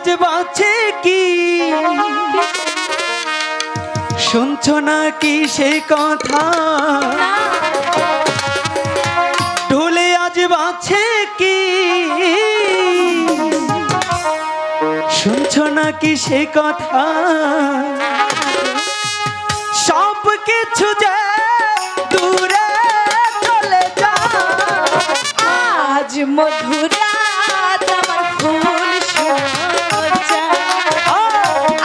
আজ বাঁচে কি শুনছো না কি সে কথা ঢোলে আজ বাঁচে কি শুনছো না কি সে কথা সব কিছু যে দূরে চলে যা আজ মধুরাত আমার ফুল সজ্জা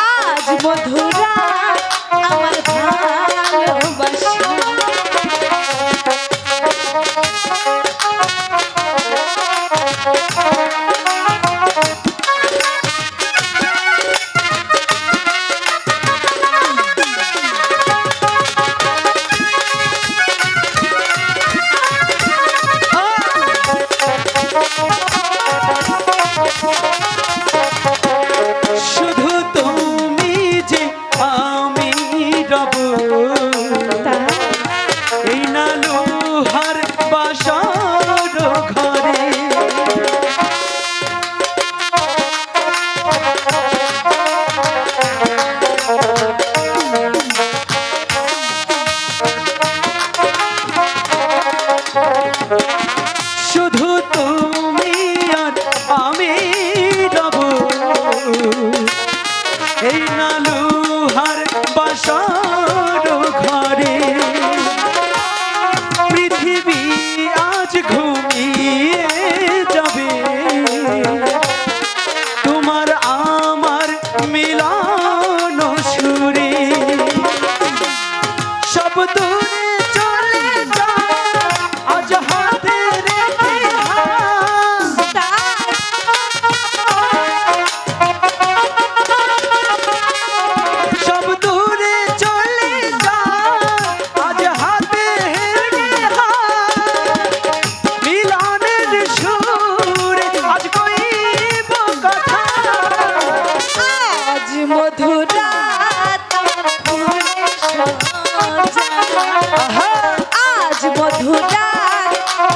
আজ মধুরাত আমার ভালোবাসা শুধু তুমি যে আমি রব এই না লোহার বাসর ঘরে শুধু তুমি আর আমি রব এই না লোহার বাসর ঘরে পৃথিবী আজ ঘুমিয়ে যাবে তোমার আমার মিলন সুরে সব দূরে চলে যা আজ হাতে রেখে হাত সব দূরে চলে যা আজ হাতে হেরে হাত মিলনের সুরে আজ কইব কথা আজ মধুরাত আমার ফুল সজ্জা আজ মধুরাত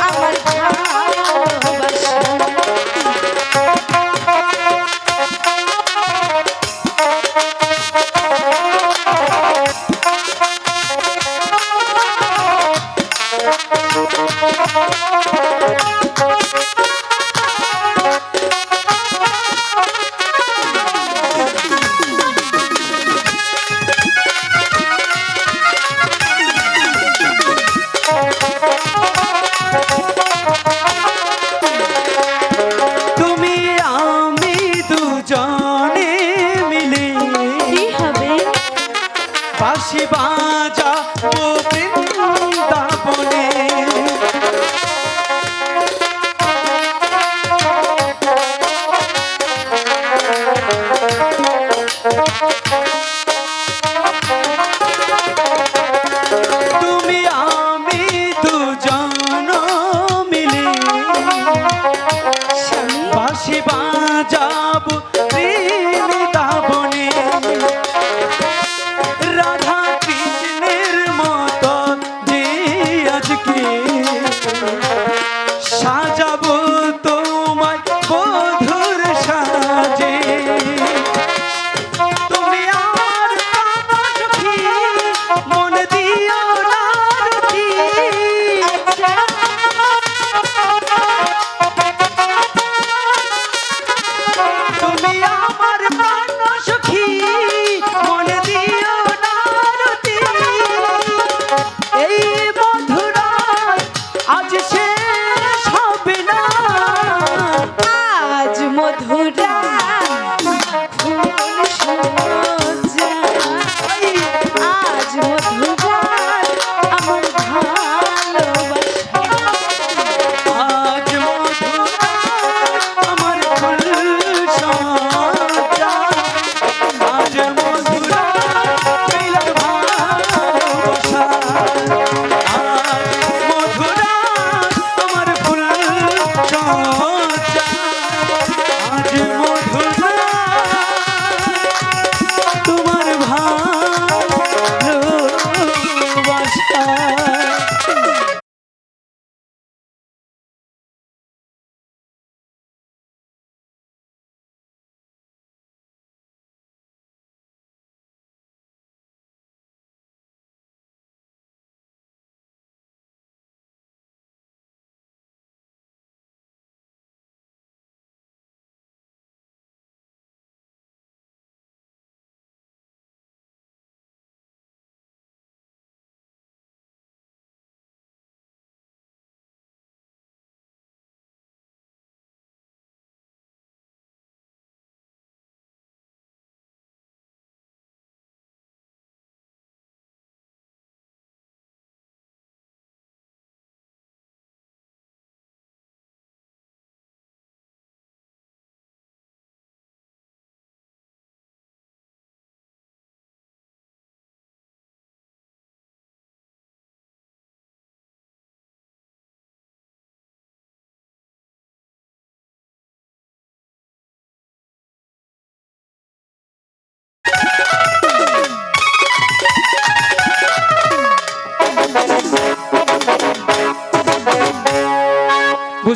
আমার ভালোবাসা তুমি আমি দুজনে মিলে কি হবে বাঁশি বাজাবো বৃন্দাবনে তুমি আমি দুজন মিলে বাঁশি বাজাবো বৃন্দাবনে রাধা কৃষ্ণের মতো যে আজকে সাজাবো তোমায় বধুর সাজে তুমি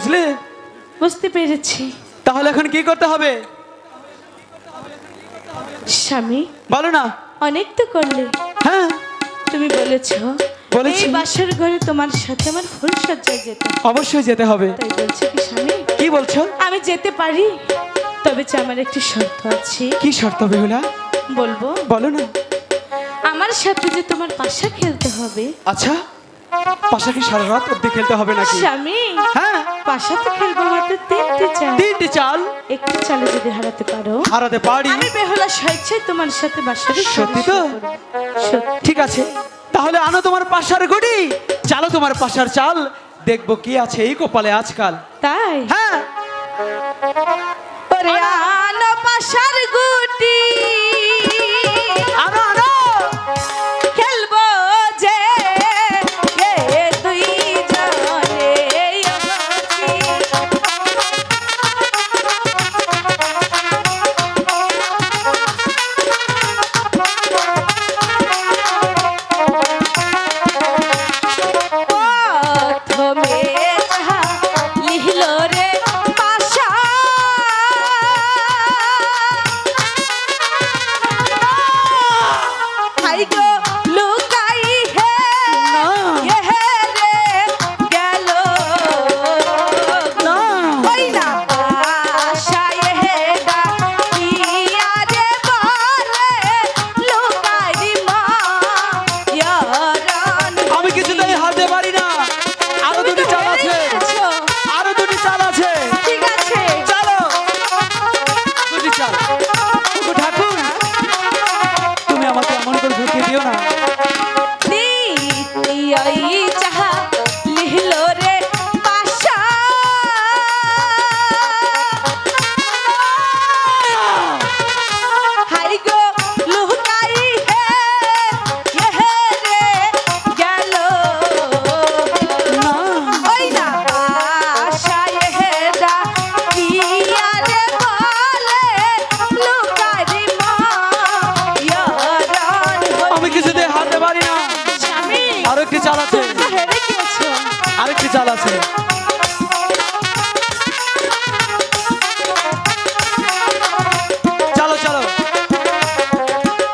বুঝলে? বুঝতে পেরেছি। তাহলে এখন কি করতে হবে? স্বামী, বলো না। অনেক তো করলে। হ্যাঁ, তুমি বলেছো বলেছি। এই বাসর ঘরে তোমার সাথে আমার ফুল সজ্জায় যেতে। অবশ্যই যেতে হবে। তাই বলছি কি স্বামী, কি বলছো? আমি যেতে পারি, তবে যে আমার একটি শর্ত আছে। কি শর্ত বেহুলা? বলবো? বলো না। আমার সাথে যে তোমার পাশা খেলতে হবে। আচ্ছা, পাশা কি সারা রাত অব্দি খেলতে হবে নাকি? স্বামী, হ্যাঁ, পাশা তো খেলবো মাত্র 3টি চাল। 3টি চাল একটি চালে যদি হারাতে পারো, হারাতে পারি। আমি বেহুলা স্বেচ্ছায় তোমার সাথে বাসারে সত্যি তো? সত্যি। ঠিক আছে, তাহলে আনো তোমার পাশার গুটি, চালো তোমার পাশার চাল, দেখবো কি আছে এই কপালে আজকাল। তাই? হ্যাঁ, ওরে আনো পাশার গুটি, আনো আনো। খেলবো যে এ দুই জনে অবধি। প্রথমে যাহা লিহল রে পাশা, হাই গো লুকাই হে না। হে রে গেল না। ওই না পাশা হে ডাকিয়া রে বলে লুকাই মা ইয়ারান। আমি কিছুতেই হারতে পারি না। আরো দুটি চাল আছে, আরো দুটি চাল আছে। ঠিক আছে, চলো, দুটি চাল। ওগো ঠাকুর, তুমি আমাকে এমন করে ঢুকিয়ে দিও না। দ্বিতীয় যাহা লিহল রে পাশা, হাই গো লুকাই হে হে রে গেল না। ওই না পাশা হে ডাকিয়া রে বলে লুকাই মা ইয়ারান। আমি কিছুতেই হারতে পারি না। স্বামী, আরো একটি চাল আছে, তুমি তো হেরে গিয়েছো। আরেকটি চাল আছে। চলো চলো।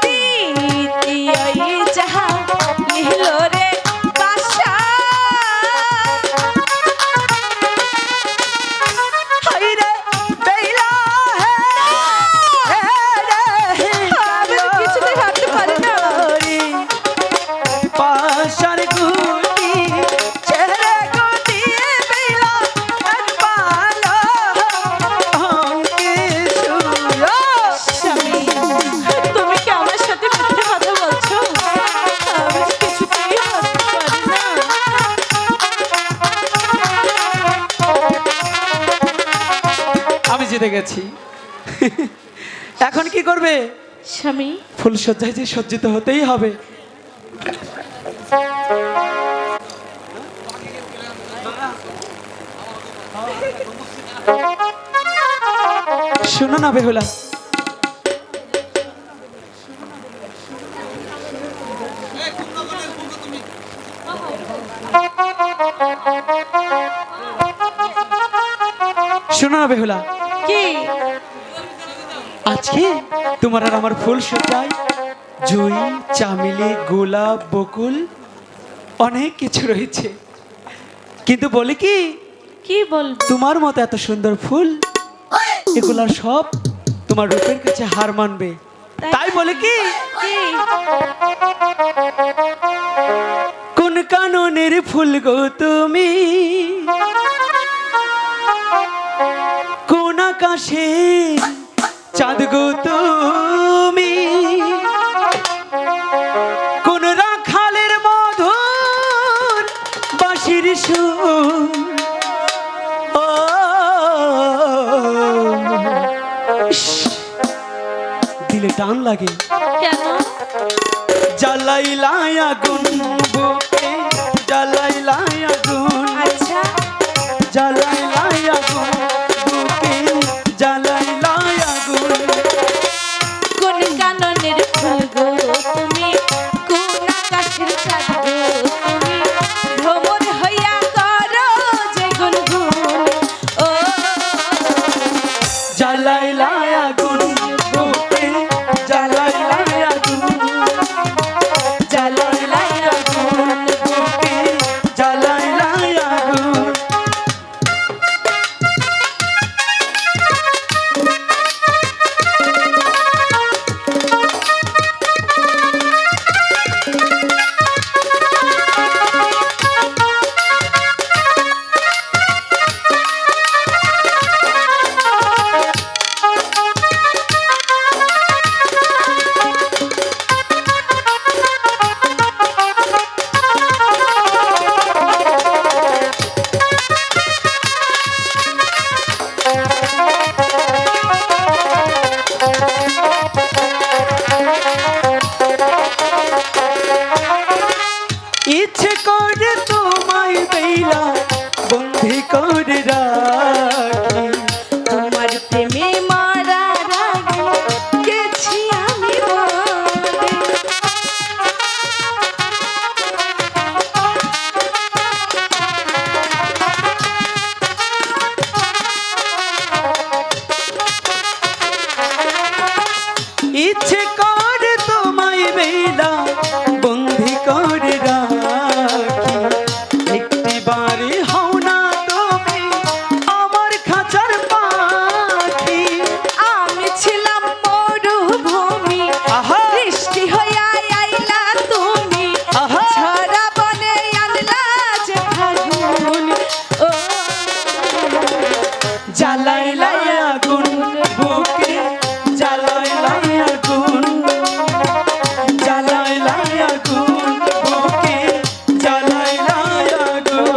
তৃতীয় যাহা লিহল রে পাশা, হাই রে বেলা হে রে হে আমি কিছুতেই ভাবতে পারি না। পাশার গুটি ছেড়ে গুটি বেলা একবালো অঙ্কে শুলো। স্বামী, তুমি কি আমার সাথে মিথ্যে কথা বলছো? আমি কিছুতেই ভাবতে পারি না। আমি জিতে গেছি। এখন কি করবে? স্বামী, ফুল সজ্জায় যে সজ্জিত হতেই হবে। শোনো না বেহুলা, শোনো না বেহুলা, কি? আজকে তোমার আর আমার ফুল সজ্জায় জুই, চামেলি, গোলাপ, বকুল অনেক কিছু রয়েছে, কিন্তু বলি কি, কি বলবো? তোমার মতো এত সুন্দর ফুল এগুলা সব তোমার রূপের কাছে হার মানবে। তাই বলে কি, কি? কোন কাননের ফুল গো তুমি, কোন আকাশে চাঁদ গো তুমি, কোন রাখালের মধুর বাঁশির সুর, ও ইস, দিলে টান লাগে। কেন? জ্বালাইলাই আগুন বুকে, জ্বালাইলাই আগুন, আচ্ছা, জ্বালাইলাই আগুন বুকে, জ্বালাইলাই আগুন। কোন কাননের ফুল গো তুমি, কোন আকাশের চাঁদ গো তুমি, ভ্রমর হইয়া করো যে গুনগুন। বেলা বন্দি করে রাখি, একটি বারে হও না তুমি আমার খাঁচার পাখি। আমি ছিলাম মরুভূমি, আহা বৃষ্টি হইয়া আইলা তুমি, আহা ঝরা বনে আনলা যে ফাগুন। ও জ্বালাইলাই আগুন বুকে, জ্বালাইলাই আগুন, জ্বালাইলাই আগুন বুকে, জ্বালাইলাই আগুন।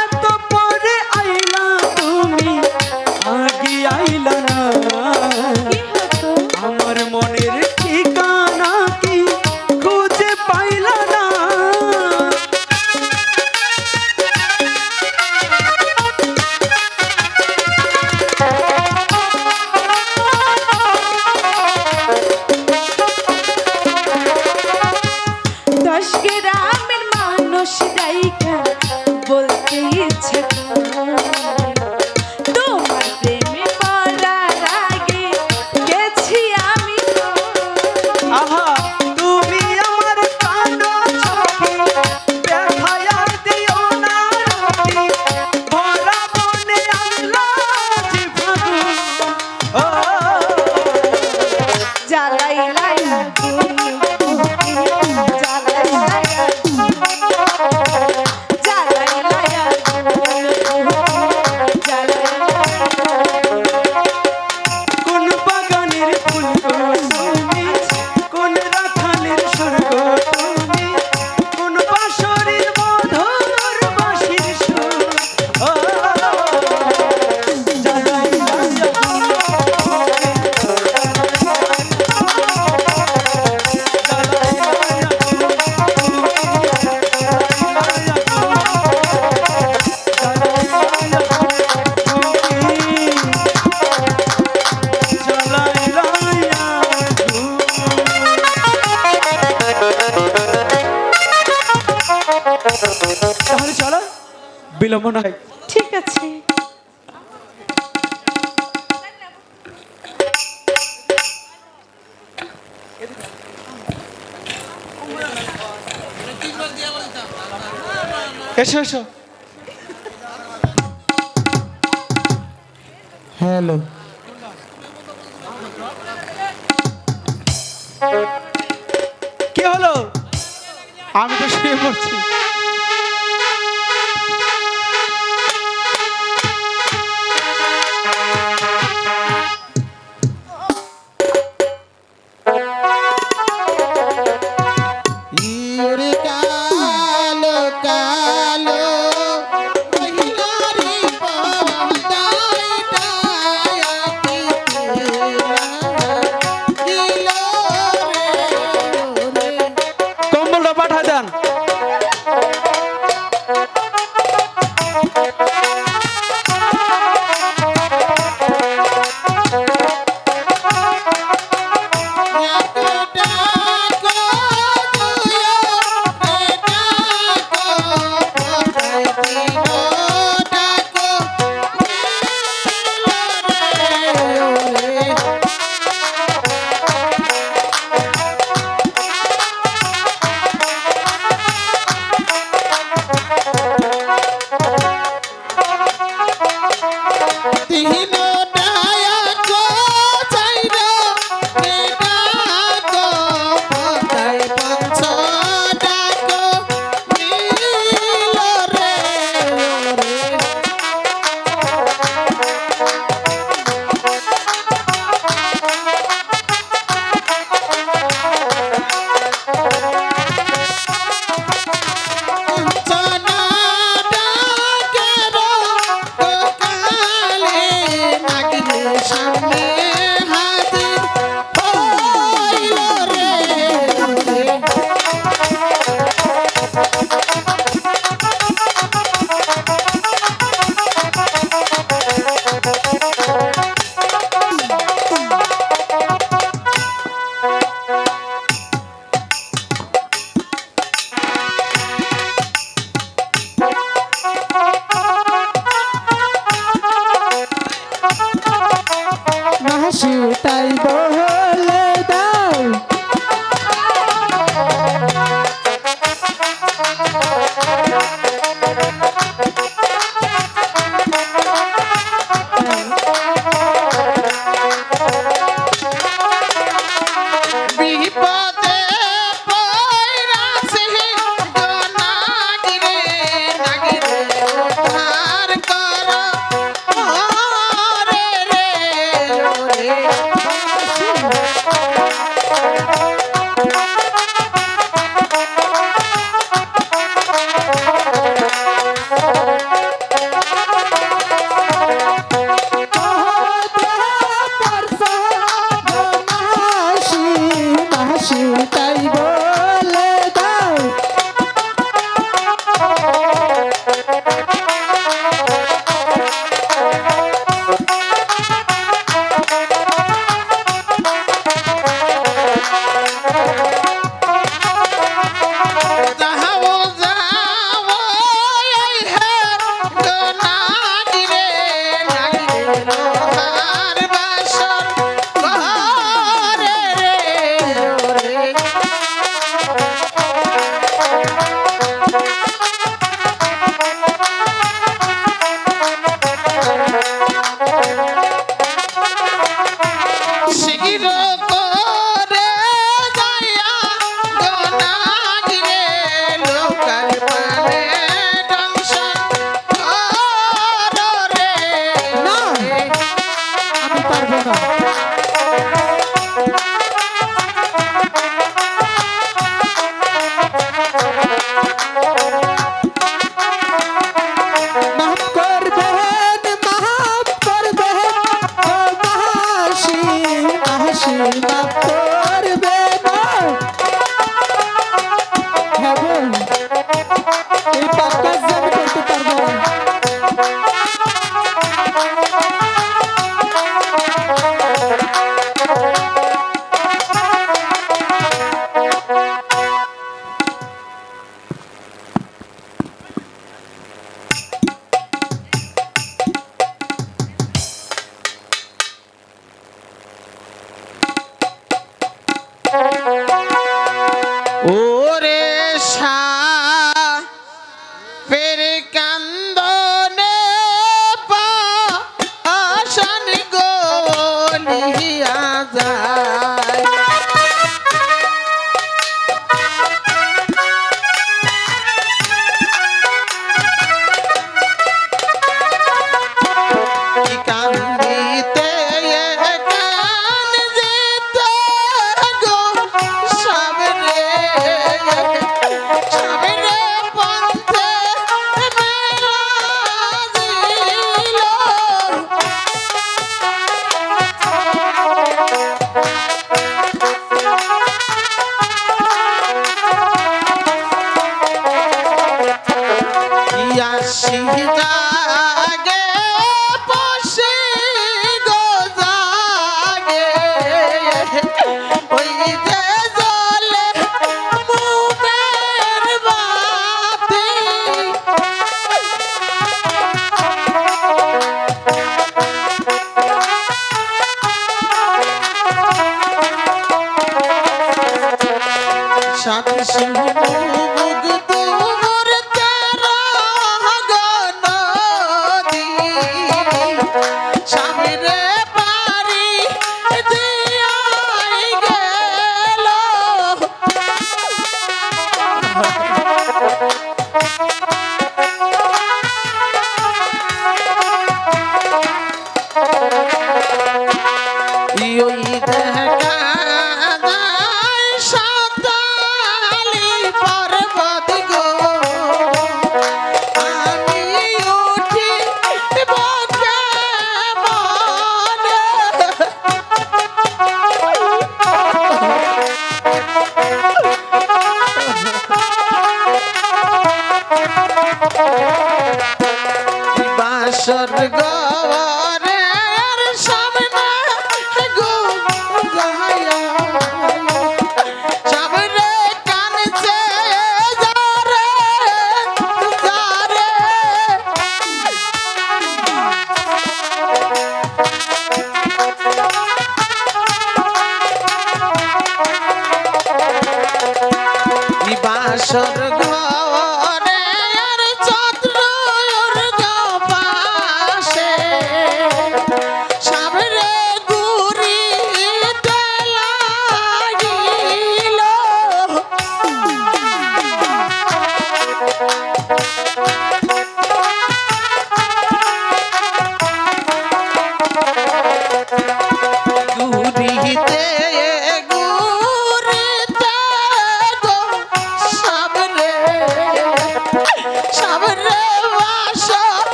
এত পরে আইলা তুমি, আগে আইলা না, কি হতো? আমার মনের ঠিকানা কি খুঁজে পাইলা না। দশ গ্রামের মানুষ রাইখা বলতে ইচ্ছে করে, তোমার প্রেমে পড়ার আগে গেছি আমি। আহা তুমি আমার কাঁদো চোখে, ব্যথায় আর দিও না রাতি, ভরা মনে আনলা যে ফাগুন। ও জ্বালাইলাই আগুন বুকে, জ্বালাইলাই আগুন, জ্বালাইলাই আগুন বুকে, জ্বালাইলাই আগুন। কোন বাগানের ফুল গো তুমি, কোন রাখালের স্বর্গ তুমি, কোন বাঁশরীর মধুর বাঁশির সুর। ও জ্বালাইলাই আগুন বুকে, জ্বালাইলাই আগুন বুকে, জ্বালাইলাই আগুন, জ্বালাইলাই আগুন। তাহলে চলো, বিলম্ব নয়। ঠিক আছে। এসো এসো। হ্যালো, কি হলো? আমি তো শুয়ে পড়ছি। ইরে কালো কালো মহিলারি পদাইটা কম্বলটা পাঠা দেন। মাসিটাই বলে দাও বিপদে পড়াছে গো নাগিরে নাগিরে ধার করো ওরে রে ওরে তাই বলে দাও যাও যাও এই হে গো নাগিরে নাগিরে লোহার বাসর ঘরে রে ওরে শিগির করে যাইয়া গো নাগিরে লোকাল পারে দংশন করো রে না আমি পারবো না মাফ করবেন মাফ করবেন ও মাসি মাসি মাফ করবেন হবে এই পাপ কাজ আমি করতে পারবো না ওরে সাপের কান্দনে পাষাণ গলিয়া যায় কি কান্দিতে কান যেতে গো সাবরে সাবরে পন্থে মেলা দিল ইয়াসি জাগে পশি গো জাগে ওই যে জলে মুমের বাতি সাথী সিংহ মুগ দূর তেরা গনদি সামনে পারি দিয়াই গেল ওই দেখা যায় সাতালি পা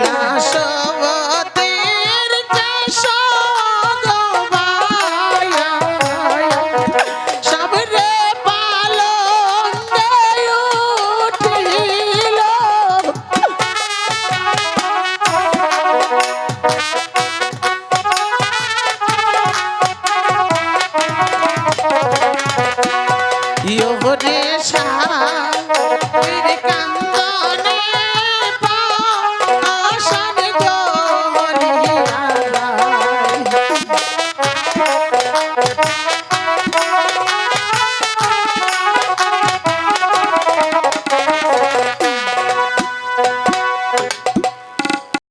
আসো